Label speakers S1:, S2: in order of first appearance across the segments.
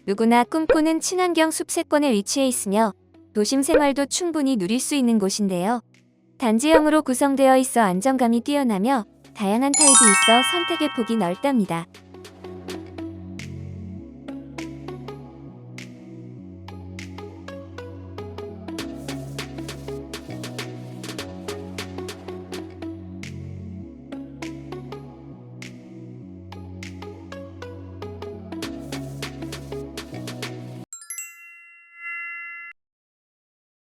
S1: 누구나 꿈꾸는 친환경 숲세권에 위치해 있으며 도심 생활도 충분히 누릴 수 있는 곳인데요. 단지형으로 구성되어 있어 안정감이 뛰어나며 다양한 타입이 있어 선택의 폭이 넓답니다.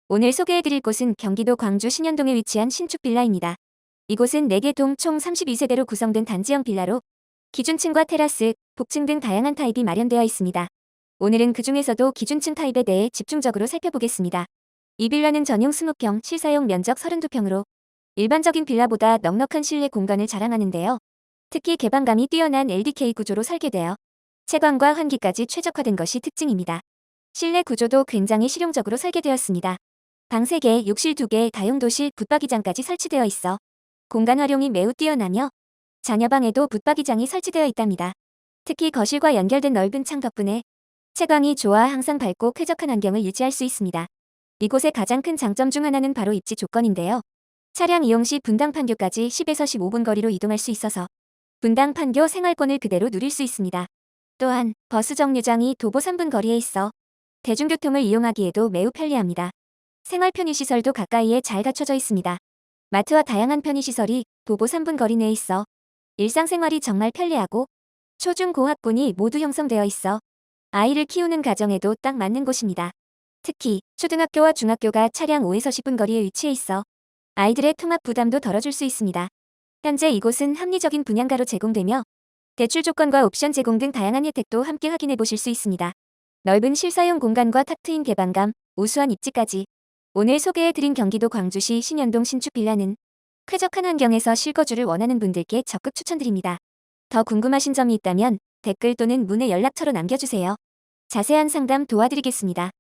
S1: 오늘 소개해드릴 곳은 경기도 광주 신현동에 위치한 신축빌라입니다. 이곳은 4개 동 총 32세대로 구성된 단지형 빌라로 기준층과 테라스, 복층 등 다양한 타입이 마련되어 있습니다. 오늘은 그 중에서도 기준층 타입에 대해 집중적으로 살펴보겠습니다. 이 빌라는 전용 20평, 실사용 면적 32평으로 일반적인 빌라보다 넉넉한 실내 공간을 자랑하는데요. 특히 개방감이 뛰어난 LDK 구조로 설계되어 채광과 환기까지 최적화된 것이 특징입니다. 실내 구조도 굉장히 실용적으로 설계되었습니다. 방 3개, 욕실 2개, 다용도실, 붙박이장까지 설치되어 있어 공간 활용이 매우 뛰어나며 자녀방에도 붙박이장이 설치되어 있답니다. 특히 거실과 연결된 넓은 창 덕분에 채광이 좋아 항상 밝고 쾌적한 환경을 유지할 수 있습니다. 이곳의 가장 큰 장점 중 하나는 바로 입지 조건인데요. 차량 이용 시 분당.판교까지 10에서 15분 거리로 이동할 수 있어서 분당.판교 생활권을 그대로 누릴 수 있습니다. 또한 버스 정류장이 도보 3분 거리에 있어 대중교통을 이용하기에도 매우 편리합니다. 생활 편의시설도 가까이에 잘 갖춰져 있습니다. 마트와 다양한 편의시설이 도보 3분 거리 내에 있어 일상생활이 정말 편리하고 초.중.고학군이 모두 형성되어 있어 아이를 키우는 가정에도 딱 맞는 곳입니다. 특히 초등학교와 중학교가 차량 5에서 10분 거리에 위치해 있어 아이들의 통학 부담도 덜어줄 수 있습니다. 현재 이곳은 합리적인 분양가로 제공되며 대출 조건과 옵션 제공 등 다양한 혜택도 함께 확인해 보실 수 있습니다. 넓은 실사용 공간과 탁 트인 개방감, 우수한 입지까지 오늘 소개해드린 경기도 광주시 신현동신축빌라는 쾌적한 환경에서 실거주를 원하는 분들께 적극 추천드립니다. 더 궁금하신 점이 있다면 댓글 또는 문의 연락처로 남겨주세요. 자세한 상담 도와드리겠습니다.